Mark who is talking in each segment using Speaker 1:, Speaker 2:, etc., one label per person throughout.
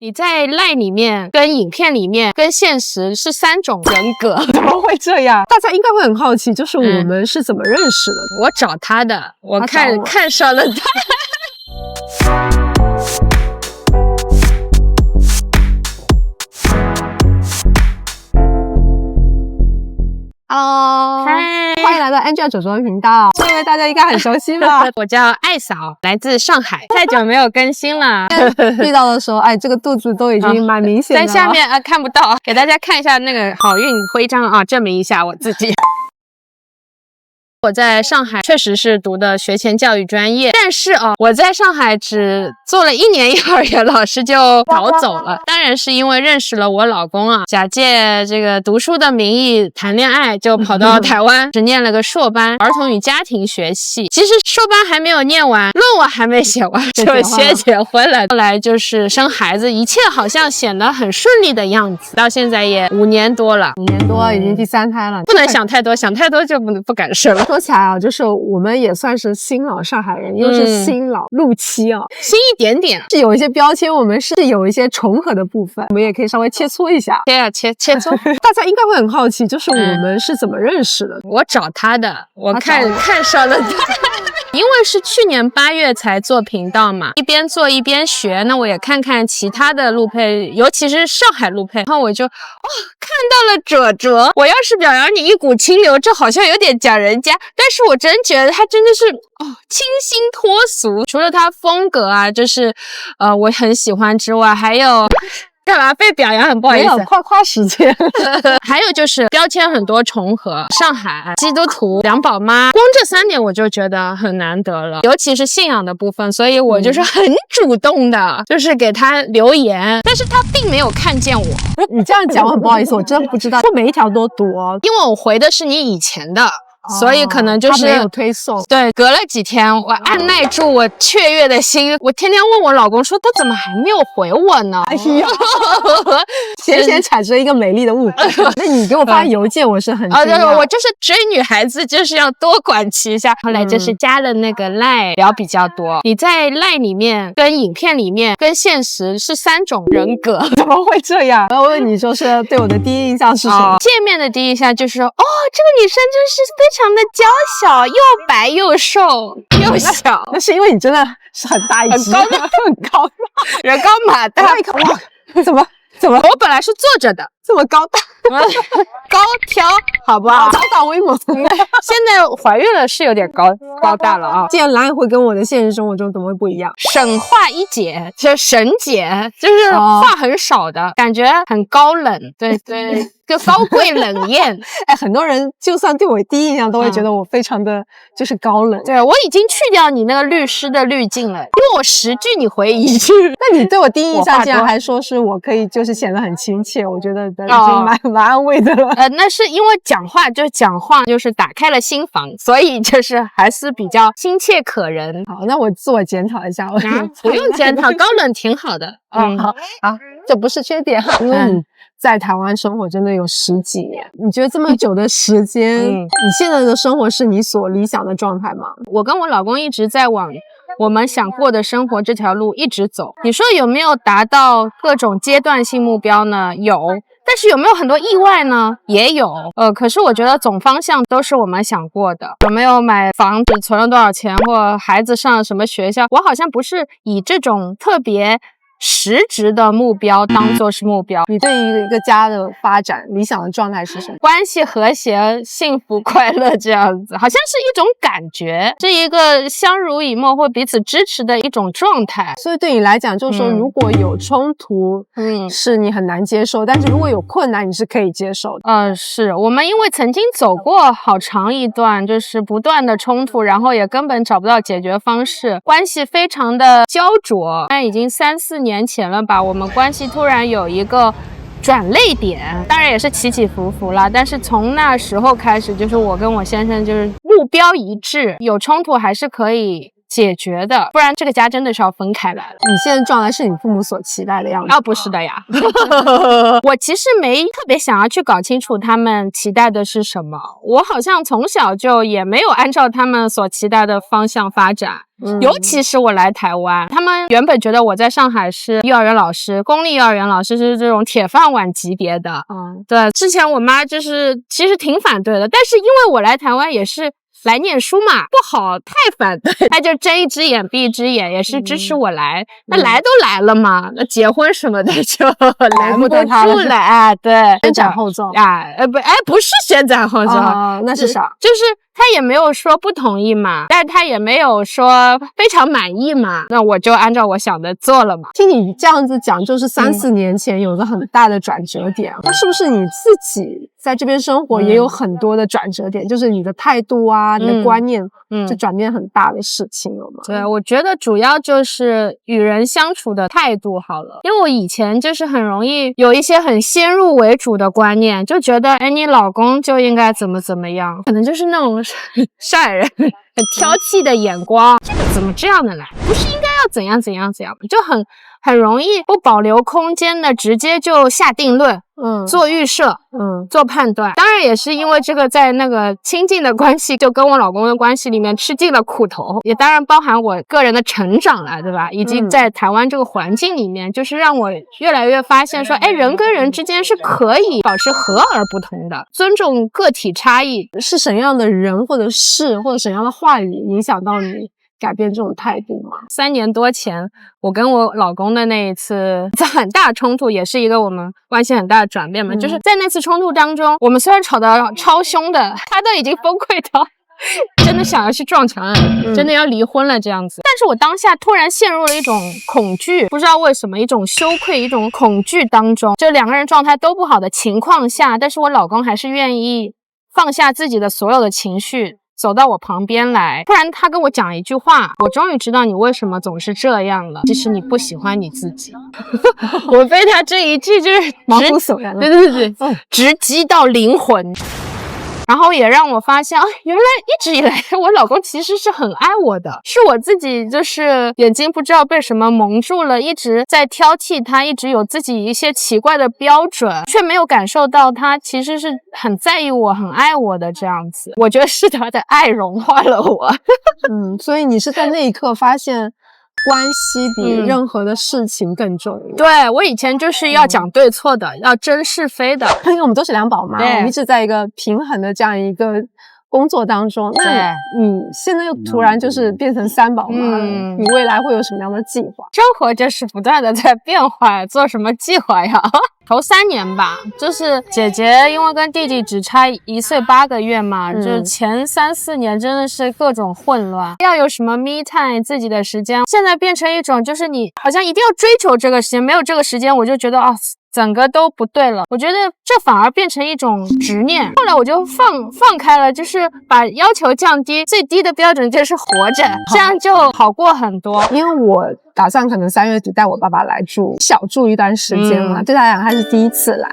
Speaker 1: 你在赖里面、跟影片里面、跟现实是3种人格，
Speaker 2: 怎么会这样？大家应该会很好奇，就是我们是怎么认识的？
Speaker 1: 我找他的，我看上了他。
Speaker 2: Hello， 欢迎来到 Angela 左左的频道。这位大家应该很熟悉吧？
Speaker 1: 我叫艾嫂，来自上海，太久没有更新了。
Speaker 2: 遇到的时候，哎，这个肚子都已经蛮明显的。
Speaker 1: 在下面看不到，给大家看一下那个好运徽章啊，证明一下我自己。我在上海确实是读的学前教育专业，但是我在上海只做了1年幼儿园老师就逃走了。当然是因为认识了我老公啊，假借这个读书的名义谈恋爱，就跑到台湾只念了个硕班，儿童与家庭学系。其实硕班还没有念完，论文还没写完，就先结婚了。后来就是生孩子，一切好像显得很顺利的样子。到现在也5年多了
Speaker 2: ，5年多已经第3胎了。
Speaker 1: 不能想太多，想太多就不敢生了。
Speaker 2: 说起来啊，就是我们也算是新老上海人，又是新老陆期啊，
Speaker 1: 新一点点，
Speaker 2: 是有一些标签，我们是有一些重合的部分，我们也可以稍微切磋一下。
Speaker 1: 切磋。
Speaker 2: 大家应该会很好奇，就是我们是怎么认识的？
Speaker 1: 我找他的，我看上了他。因为是去年8月才做频道嘛，一边做一边学，那我也看看其他的路配，尤其是上海路配，然后我就看到了哲哲。我要是表扬你一股清流，这好像有点讲人家，但是我真觉得他真的是清新脱俗。除了他风格啊，就是我很喜欢之外，还有。干嘛被表扬？很不好意思，
Speaker 2: 没有夸时间。
Speaker 1: 还有就是标签很多重合，上海基督徒2宝妈，光这3点我就觉得很难得了，尤其是信仰的部分，所以我就是很主动的，就是给他留言，但是他并没有看见我。
Speaker 2: 你这样讲我很不好意思，我真不知道，我每一条都读哦，
Speaker 1: 因为我回的是你以前的。所以可能就是
Speaker 2: 他没有推送，
Speaker 1: 对，隔了几天，我按耐住我雀跃的心，我天天问我老公说他怎么还没有回我呢？
Speaker 2: 哎呀，先产生一个美丽的误会。那你给我发邮件，我是很惊讶。
Speaker 1: 对，我就是追女孩子，就是要多管齐下。后来就是加了那个赖聊比较多。你在赖里面、跟影片里面、跟现实是3种人格，
Speaker 2: 怎么会这样？我要问你说是对我的第一印象是什么？
Speaker 1: 见面的第一印象就是这个女生真是非常的娇小，又白又瘦又小。
Speaker 2: 那是因为你真的是很大一只，很高，
Speaker 1: 人高马大。
Speaker 2: 哇，怎么？
Speaker 1: 我本来是坐着的，
Speaker 2: 这么高大，
Speaker 1: 高挑，好不好？
Speaker 2: 高大威猛。
Speaker 1: 现在怀孕了是有点高大了啊。
Speaker 2: 既然哪里会跟我的现实生活中怎么会不一样？
Speaker 1: 省话一姐，就是沈姐，就是话很少的，感觉很高冷。对。就高贵冷艳。
Speaker 2: 哎，很多人就算对我第一印象都会觉得我非常的就是高冷。
Speaker 1: 对，我已经去掉你那个律师的滤镜了，因为我10句你回1句。
Speaker 2: 那你对我第一印象竟然还说是我可以就是显得很亲切，我觉得已经蛮安慰的了。
Speaker 1: 那是因为讲话就是打开了心房，所以就是还是比较亲切可人。
Speaker 2: 好，那我自我检讨一下。
Speaker 1: 不用检讨，高冷挺好的。
Speaker 2: 好，这不是缺点。因为你在台湾生活真的有10几年，你觉得这么久的时间，你现在的生活是你所理想的状态吗？
Speaker 1: 我跟我老公一直在往我们想过的生活这条路一直走。你说有没有达到各种阶段性目标呢？有。但是有没有很多意外呢？也有。可是我觉得总方向都是我们想过的。有没有买房子存了多少钱，或孩子上了什么学校，我好像不是以这种特别实质的目标当作是目标。
Speaker 2: 你对于一个家的发展理想的状态是什么？
Speaker 1: 关系和谐、幸福、快乐这样子，好像是一种感觉，是一个相濡以沫或彼此支持的一种状态。
Speaker 2: 所以对你来讲，就是说如果有冲突，是你很难接受，但是如果有困难，你是可以接受的。
Speaker 1: 是我们因为曾经走过好长一段，就是不断的冲突，然后也根本找不到解决方式，关系非常的焦灼。但已经3、4年前了吧，我们关系突然有一个转捩点，当然也是起起伏伏啦，但是从那时候开始，就是我跟我先生就是目标一致，有冲突还是可以解决的，不然这个家真的是要分开来了。
Speaker 2: 你现在状态是你父母所期待的样子
Speaker 1: 啊，不是的呀。我其实没特别想要去搞清楚他们期待的是什么，我好像从小就也没有按照他们所期待的方向发展。尤其是我来台湾，他们原本觉得我在上海是幼儿园老师，公立幼儿园老师是这种铁饭碗级别的。对，之前我妈就是其实挺反对的，但是因为我来台湾也是来念书嘛，不好太反对，他就睁一只眼闭一只眼，也是支持我来。那来都来了嘛，那结婚什么的就拦不住了啊。对，
Speaker 2: 先斩后奏
Speaker 1: 啊，不是先斩后奏，
Speaker 2: 那是啥？
Speaker 1: 就是他也没有说不同意嘛，但是他也没有说非常满意嘛，那我就按照我想的做了嘛。
Speaker 2: 听你这样子讲，就是3-4年前有个很大的转折点，那是不是你自己在这边生活也有很多的转折点，就是你的态度啊，你的观念就转变很大的事情了吗？
Speaker 1: 对，我觉得主要就是与人相处的态度好了，因为我以前就是很容易有一些很先入为主的观念，就觉得你老公就应该怎么怎么样，可能就是那种上海人很挑剔的眼光，这个怎么这样的来，不是应该要怎样怎样怎样，就很容易不保留空间的直接就下定论，做预设，做判断。当然也是因为这个，在那个亲近的关系，就跟我老公的关系里面吃尽了苦头，也当然包含我个人的成长了，对吧？以及在台湾这个环境里面，就是让我越来越发现说，人跟人之间是可以保持和而不同的，尊重个体差异。
Speaker 2: 是什么样的人或者事或者什么样的话语影响到你改变这种态度吗
Speaker 1: ？3年多前，我跟我老公的那一次很大冲突，也是一个我们关系很大的转变嘛。就是在那次冲突当中，我们虽然吵得超凶的，他都已经崩溃到真的想要去撞墙了，真的要离婚了这样子。但是我当下突然陷入了一种恐惧，不知道为什么，一种羞愧，一种恐惧当中，就2个人状态都不好的情况下，但是我老公还是愿意放下自己的所有的情绪，走到我旁边来，突然他跟我讲一句话，我终于知道你为什么总是这样了，其实你不喜欢你自己。我被他这一句就是
Speaker 2: 毛骨悚然了，
Speaker 1: 对，直击到灵魂。然后也让我发现原来一直以来我老公其实是很爱我的，是我自己就是眼睛不知道被什么蒙住了，一直在挑剔他，一直有自己一些奇怪的标准，却没有感受到他其实是很在意我，很爱我的这样子。我觉得是他的爱融化了我。
Speaker 2: 所以你是在那一刻发现关系比任何的事情更重要。
Speaker 1: 对，我以前就是要讲对错的，要争是非的，
Speaker 2: 因为我们都是2宝妈，我们一直在一个平衡的这样一个工作当中。那你现在又突然就是变成3宝妈了，你未来会有什么样的计划？
Speaker 1: 生活就是不断的在变化，做什么计划呀？头3年吧，就是姐姐因为跟弟弟只差1岁8个月嘛，就是前3-4年真的是各种混乱，要有什么 me time 自己的时间，现在变成一种就是你好像一定要追求这个时间，没有这个时间我就觉得整个都不对了，我觉得这反而变成一种执念。后来我就放开了，就是把要求降低，最低的标准就是活着，这样就好过很多。
Speaker 2: 因为我打算可能3月底带我爸爸来小住一段时间嘛，对他来讲他是第一次来，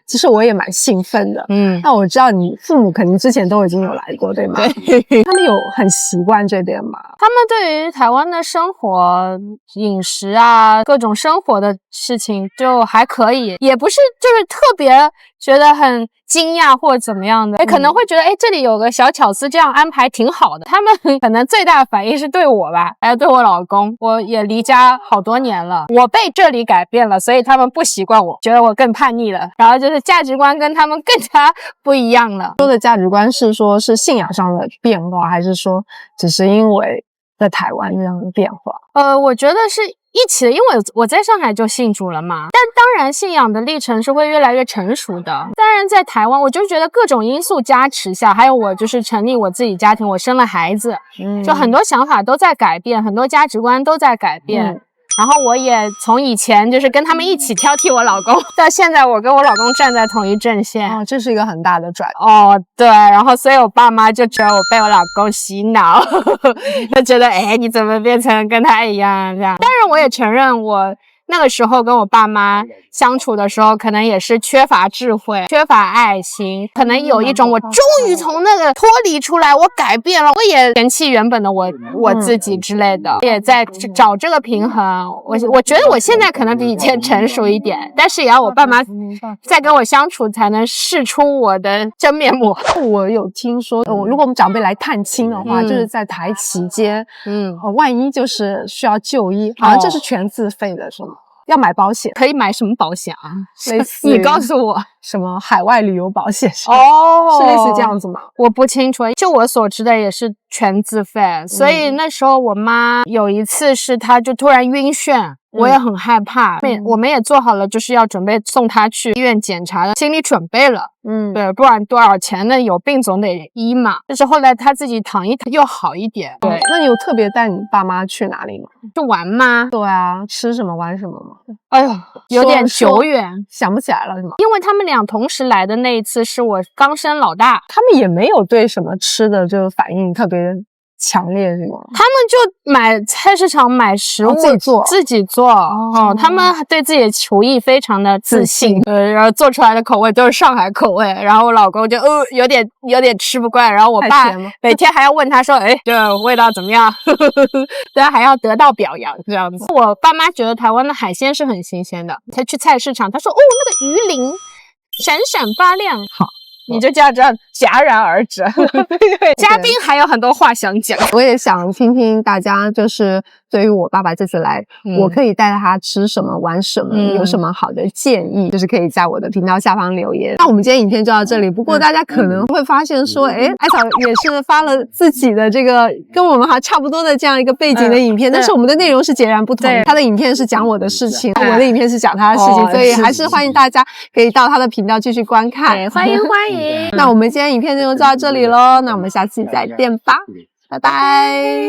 Speaker 2: 其实我也蛮兴奋的，那我知道你父母肯定之前都已经有来过，对吗？对，他们有很习惯这边吗？
Speaker 1: 他们对于台湾的生活、饮食啊，各种生活的事情就还可以，也不是就是特别觉得很惊讶或者怎么样的，可能会觉得这里有个小巧思，这样安排挺好的。他们可能最大的反应是对我吧，还有对我老公，我也离家好多年了，我被这里改变了，所以他们不习惯我，觉得我更叛逆了，然后就是价值观跟他们更加不一样了。
Speaker 2: 说的价值观是说是信仰上的变化，还是说只是因为在台湾这样的变化？
Speaker 1: 我觉得是一起的，因为我在上海就信主了嘛，但当然信仰的历程是会越来越成熟的。当然在台湾我就觉得各种因素加持下，还有我就是成立我自己家庭，我生了孩子，就很多想法都在改变，很多价值观都在改变。然后我也从以前就是跟他们一起挑剔我老公，到现在我跟我老公站在同一阵线。
Speaker 2: 这是一个很大的转
Speaker 1: 变。对，然后所以我爸妈就觉得我被我老公洗脑，就觉得你怎么变成跟他一样这样。当然我也承认我那个时候跟我爸妈相处的时候，可能也是缺乏智慧，缺乏爱心，可能有一种我终于从那个脱离出来，我改变了，我也嫌弃原本的我自己之类的，也在找这个平衡。我觉得我现在可能比以前成熟一点，但是也要我爸妈再跟我相处才能试出我的真面目。
Speaker 2: 我有听说，如果我们长辈来探亲的话，就是在台期间，万一就是需要就医，好像这是全自费的，是吗？要买保险，
Speaker 1: 可以买什么保险啊？
Speaker 2: 类似
Speaker 1: 你告诉我，
Speaker 2: 什么海外旅游保险是类似这样子吗？
Speaker 1: 我不清楚，就我所知的也是全自费。所以那时候我妈有一次是她就突然晕眩，我也很害怕，我们也做好了就是要准备送她去医院检查的心理准备了。对，不然多少钱呢？有病总得医嘛。但是后来她自己躺一躺又好一点。对，
Speaker 2: 那你有特别带你爸妈去哪里吗？
Speaker 1: 去玩吗？
Speaker 2: 对啊，吃什么玩什么吗？
Speaker 1: 哎呦，有点久远，
Speaker 2: 想不起来了是吗？
Speaker 1: 因为他们俩同时来的那一次是我刚生老大，
Speaker 2: 他们也没有对什么吃的就反应特别强烈是吗？
Speaker 1: 他们就买菜市场买食物自己做他们对自己的厨艺非常的自信，然后做出来的口味都是上海口味，然后我老公就有点吃不惯，然后我爸每天还要问他说这味道怎么样对，还要得到表扬这样子。我爸妈觉得台湾的海鲜是很新鲜的，他去菜市场他说那个鱼鳞闪闪发亮，好，你就这样戛然而止嘉宾还有很多话想讲，
Speaker 2: 我也想听听大家就是对于我爸爸这次来，我可以带他吃什么玩什么，有什么好的建议，就是可以在我的频道下方留言。那我们今天影片就到这里，不过大家可能会发现说艾草也是发了自己的这个跟我们还差不多的这样一个背景的影片，但是我们的内容是截然不同，他的影片是讲我的事情，我的影片是讲他的事情，所以还是欢迎大家可以到他的频道继续观看，
Speaker 1: 欢迎欢迎
Speaker 2: 那我们今天影片就到这里咯，那我们下期再见吧，拜拜。